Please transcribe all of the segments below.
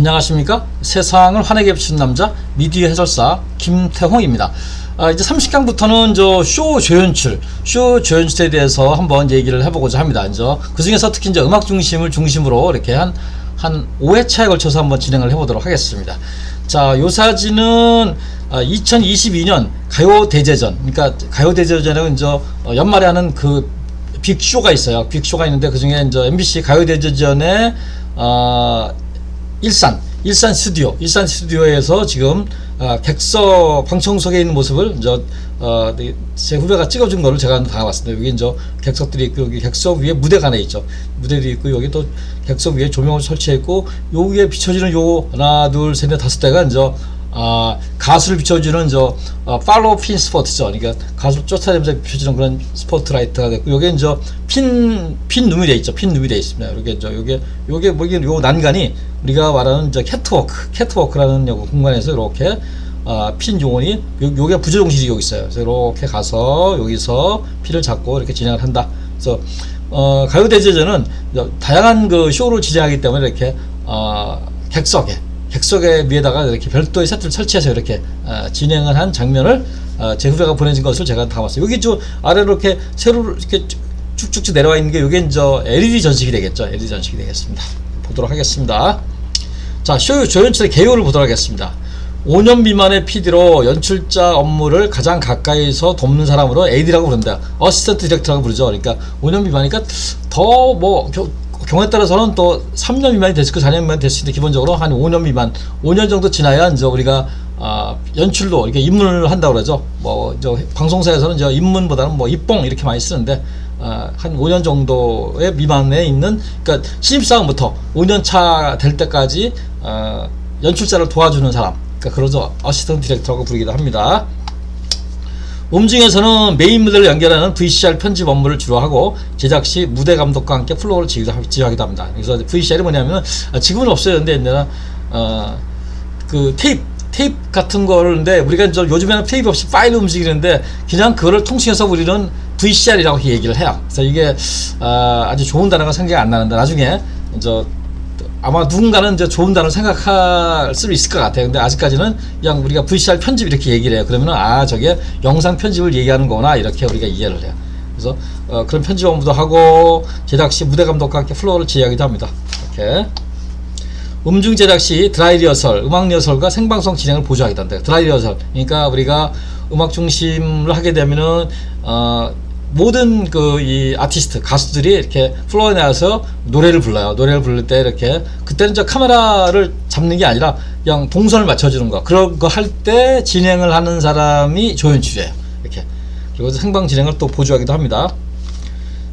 안녕하십니까? 세상을 환하게 비추는 남자 미디어 해설사 김태홍입니다. 이제 30강부터는 쇼 조연출에 대해서 한번 얘기를 해보고자 합니다. 그 중에서 특히 음악 중심을 중심으로 이렇게 한 5회차에 걸쳐서 한번 진행을 해보도록 하겠습니다. 자, 요 사진은 2022년 가요대제전, 그러니까 가요대제전은 연말에 하는 그 빅쇼가 있어요. 빅쇼가 있는데 그 중에 MBC 가요대제전에 일산 스튜디오에서 지금 방청석에 있는 모습을 제 후배가 찍어준 거를 제가 담아봤습니다. 여기 객석들이 있고, 여기 객석 위에 무대가 하나 있죠. 무대도 있고, 여기 또 객석 위에 조명을 설치했고, 요 위에 비춰지는 요 하나, 둘, 셋, 넷, 다섯 대가 가수를 비춰주는 팔로우 핀 스포트죠. 그러니까 가수를 쫓아다니면서 비춰주는 그런 스포트라이트가 됐고, 요게 핀 룸이 돼 있죠. 핀 룸이 돼 있습니다. 요게 요 난간이 우리가 말하는 캐트워크라는 공간에서 이렇게 핀 요원이 요게 부조종실이 여기 있어요. 그래서 이렇게 가서 여기서 핀을 잡고 이렇게 진행을 한다. 그래서 가요대제전은 다양한 그 쇼를 진행하기 때문에 이렇게 객석에 위에다가 이렇게 별도의 세트를 설치해서 이렇게 진행을 한 장면을 제 후배가 보내준 것을 제가 담았어요. 여기 아래로 이렇게 세로로 이렇게 쭉쭉쭉 내려와 있는 게 요게 LED 전식이 되겠죠. LED 전식이 되겠습니다. 보도록 하겠습니다. 자, 쇼 조연출의 개요를 보도록 하겠습니다. 5년 미만의 PD로 연출자 업무를 가장 가까이서 돕는 사람으로 AD라고 부른다. 어시스턴트 디렉터라고 부르죠. 그러니까 5년 미만이니까 더 경우에 따라서는 또 3년 미만이 됐을 거 4년 미만이 됐을 텐데 기본적으로 한 5년 미만, 5년 정도 지나야 우리가 연출로 이렇게 입문을 한다고 그러죠. 방송사에서는 입문보다는 입봉 이렇게 많이 쓰는데 한 5년 정도의 미만에 있는, 그러니까 신입사원부터 5년 차 될 때까지 연출자를 도와주는 사람, 그러니까 그러죠. 어시스턴트 디렉터라고 부르기도 합니다. 음중에서는 메인 무대를 연결하는 VCR 편집 업무를 주로 하고 제작 시 무대 감독과 함께 플로어를 지휘하기도 합니다. 그래서 VCR이 뭐냐면 지금은 없어요. 근데 옛날에 그 테이프 같은 거는데 우리가 요즘에는 테이프 없이 파일로 움직이는데 그냥 그거를 통칭해서 우리는 VCR이라고 얘기를 해요. 그래서 이게 아주 좋은 단어가 생각이 안 나는데 나중에 아마 누군가는 좋은 단어를 생각할 수 있을 것 같아요. 근데 아직까지는 그냥 우리가 VCR 편집 이렇게 얘기를 해요. 그러면은 저게 영상 편집을 얘기하는 거구나 이렇게 우리가 이해를 해요. 그래서 그런 편집 업무도 하고 제작 시 무대 감독과 함께 플로어를 지휘하기도 합니다. 이렇게 음중 제작 시 드라이 리허설, 음악 리허설과 생방송 진행을 보조하기도 한다. 드라이 리허설, 그러니까 우리가 음악 중심을 하게 되면은 모든 이 아티스트, 가수들이 이렇게 플로어에 나와서 노래를 불러요. 노래를 부를 때 이렇게, 그때는 카메라를 잡는 게 아니라 그냥 동선을 맞춰주는 거. 그런 거 할 때 진행을 하는 사람이 조연출이에요. 이렇게. 그리고 생방 진행을 또 보조하기도 합니다.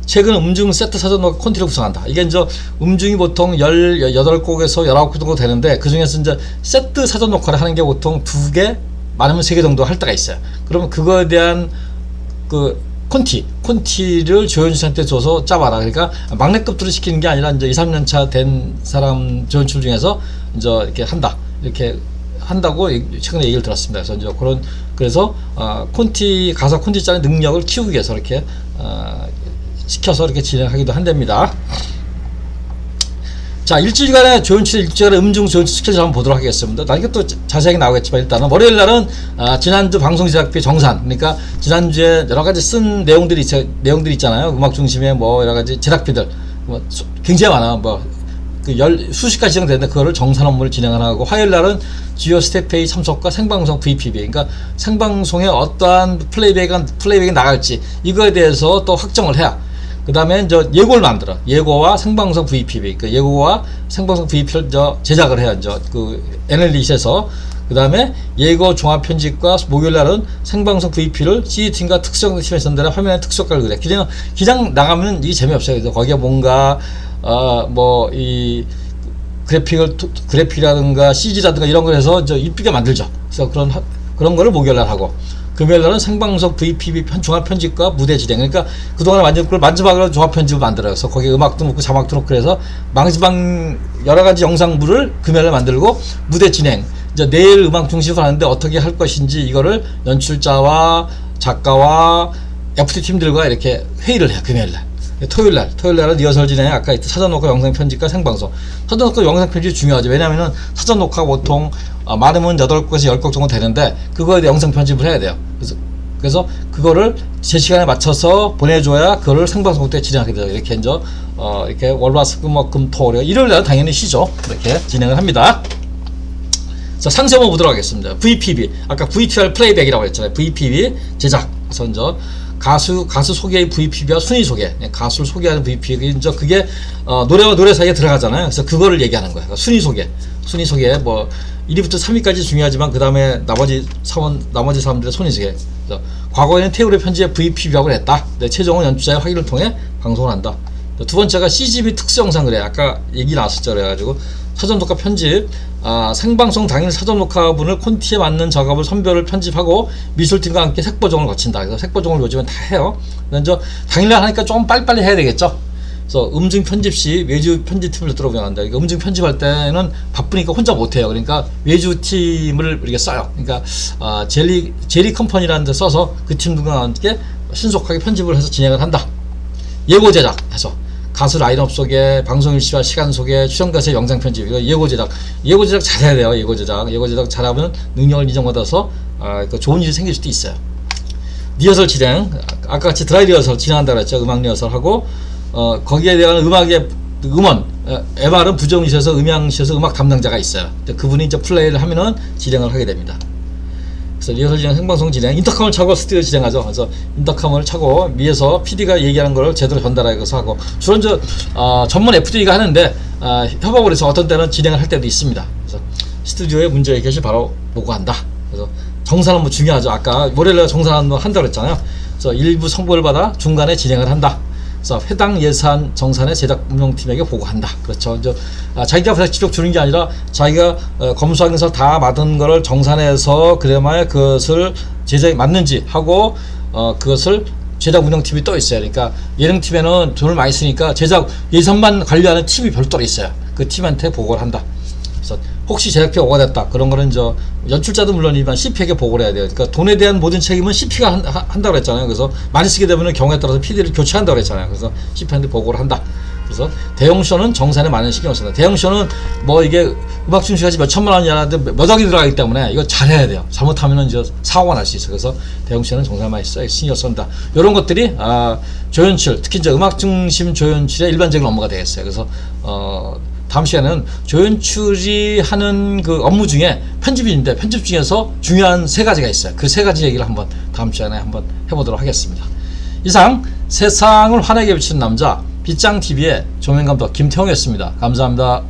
최근 음중 세트 사전 녹화 콘티를 구성한다. 이게 음중이 보통 18곡에서 19곡 정도 되는데, 그 중에서 세트 사전 녹화를 하는 게 보통 2개, 많으면 3개 정도 할 때가 있어요. 그러면 그거에 대한 콘티를 조연출한테 줘서 짜봐라. 그러니까 막내급들을 시키는 게 아니라 2, 3년 차 된 사람 조연출 중에서 이렇게 한다고 최근에 얘기를 들었습니다. 그래서 가사 콘티 짜는 능력을 키우기 위해서 이렇게 시켜서 이렇게 진행하기도 한답니다. 자, 일주일간의 조연출, 일주일간의 음중 조연출 스케줄 한번 보도록 하겠습니다. 나중에 또 자세하게 나오겠지만, 일단은 월요일 날은 지난주 방송 제작비 정산, 그러니까 지난주에 여러가지 쓴 내용들이 있잖아요. 음악 중심의 여러가지 제작비들 굉장히 많아. 수십 가지 정도되는데 그거를 정산 업무를 진행하고, 화요일 날은 주요 스태프회의 참석과 생방송 VPB, 그러니까 생방송에 어떠한 플레이백이 나갈지 이거에 대해서 또 확정을 해야, 그 다음에 예고를 만들어. 예고와 생방송 VPB, 예고와 생방송 VP를 제작을 해야 애널리시에서. 그 다음에 예고 종합 편집과 목요일 날은 생방송 VP를 CD팀과 특수팀에 선들어 화면에 특수효과를 그래. 그냥 나가면 이게 재미없어요. 그래서 거기에 뭔가 이 그래픽이라든가 CG라든가 이런 걸 해서 이쁘게 만들죠. 그래서 그런 거를 목요일 날 하고, 금요일 날은 생방송 VPB 종합 편집과 무대 진행. 그러니까 그동안 완전 그걸 만지막으로 종합 편집을 만들어요. 그래서 거기에 음악도 넣고 자막도 넣고 그래서 망지방 여러 가지 영상물을 금요일 날 만들고, 무대 진행. 내일 음악 중심으로 하는데 어떻게 할 것인지 이거를 연출자와 작가와 FT 팀들과 이렇게 회의를 해요. 금요일 날. 토요일날 리허설 진행, 아까 사전 녹화 영상 편집과 생방송. 사전 녹화 영상 편집이 중요하죠. 왜냐면은 사전 녹화 보통 많으면 8곡에서 10곡 정도 되는데 그거에 대해 영상 편집을 해야 돼요. 그래서 그거를 제 시간에 맞춰서 보내줘야 그거를 생방송 때 진행하게 돼요. 이렇게 이제 이렇게 월화수금목금토 일요일날 당연히 쉬죠. 이렇게 진행을 합니다. 자, 상세 한번 보도록 하겠습니다. VPB, 아까 VTR 플레이백이라고 했잖아요. VPB 제작. 그래서 이제 가수 소개의 VPB와 순위 소개, 가수를 소개하는 VPB, 이제 그게 노래와 노래 사이에 들어가잖아요. 그래서 그거를 얘기하는 거예요. 순위 소개, 뭐 1위부터 3위까지 중요하지만 그 다음에 나머지 사람들의 순위 소개. 그래서 과거에는 테이블의 편집에 VPB라고 했다. 최종은 연주자의 확인을 통해 방송을 한다. 두 번째가 CGV 특수 영상 그래. 아까 얘기 나왔었죠. 그래가지고 사전 녹화 편집, 생방송 당일 사전 녹화분을 콘티에 맞는 작업을 선별을 편집하고 미술팀과 함께 색보정을 거친다. 그래서 색보정을 요즘은 다 해요. 먼저 당일날 하니까 좀 빨리빨리 해야 되겠죠. 그래서 음중 편집 시 외주 편집팀을 들어보면 한다. 그러니까 음중 편집할 때는 바쁘니까 혼자 못해요. 그러니까 외주 팀을 이렇게 써요. 그러니까 제리 컴퍼니라는 데 써서 그 팀들과 함께 신속하게 편집을 해서 진행을 한다. 예고 제작해서 가수 라인업 소개, 방송 일시와 시간 소개, 출연 가수의 영상 편집, 이거 예고 제작 잘해야 돼요. 예고 제작 잘하면 능력을 인정받아서 좋은 일이 생길 수도 있어요. 리허설 진행, 아까 같이 드라이 리허설 진행한다고 했죠. 음악 리허설 하고 거기에 대한 음악의 음원, MR은 부정실에서 음향실에서 음악 담당자가 있어요. 그분이 이제 플레이를 하면은 진행을 하게 됩니다. 그래서 리허설 진행, 생방송 진행, 인터컴을 차고 스튜디오 진행하죠. 그래서 인터컴을 차고 위에서 PD가 얘기하는 걸 제대로 전달하고서 하고, 주로 전문 FD가 하는데 협업을 해서 어떤 때는 진행을 할 때도 있습니다. 그래서 스튜디오에 문제 해결실 바로 보고한다. 그래서 정산 업무 중요하죠. 아까 월요일에 정산 업무 한다고 했잖아요. 그래서 일부 성보를 받아 중간에 진행을 한다. 그래서 해당 예산 정산의 제작 운영팀에게 보고한다. 그렇죠. 이제 자기가 직접 주는 게 아니라 자기가 검수하면서 다 맡은 거를 정산해서 그래야 그것을 제작에 맞는지 하고 그것을 제작 운영팀이 또 있어요. 그러니까 예능팀에는 돈을 많이 쓰니까 제작 예산만 관리하는 팀이 별도로 있어요. 그 팀한테 보고를 한다. 그래서 혹시 제작비가 오가됐다 그런 거는 연출자도 물론이지만 CP에게 보고를 해야 돼요. 그러니까 돈에 대한 모든 책임은 CP가 한다고 했잖아요. 그래서 많이 쓰게 되면 경우에 따라서 PD를 교체한다고 했잖아요. 그래서 CP한테 보고를 한다. 그래서 대형쇼는 정산에 많은 신경을 쓴다. 대형쇼는 뭐 이게 음악 중시가지 몇 천만 원이 아니라 몇 억이 들어가기 때문에 이거 잘해야 돼요. 잘못하면 사고가 날 수 있어요. 그래서 대형쇼는 정산에 많이 신경을 쓴다. 이런 것들이 조연출, 특히 음악 중심 조연출의 일반적인 업무가 되겠어요. 그래서 다음 시간에는 조연출이 하는 그 업무 중에 편집인데 편집 중에서 중요한 3가지가 있어요. 그 3가지 얘기를 한번 다음 시간에 한번 해보도록 하겠습니다. 이상 세상을 환하게 비추는 남자 빗장TV의 조명감독 김태형이었습니다. 감사합니다.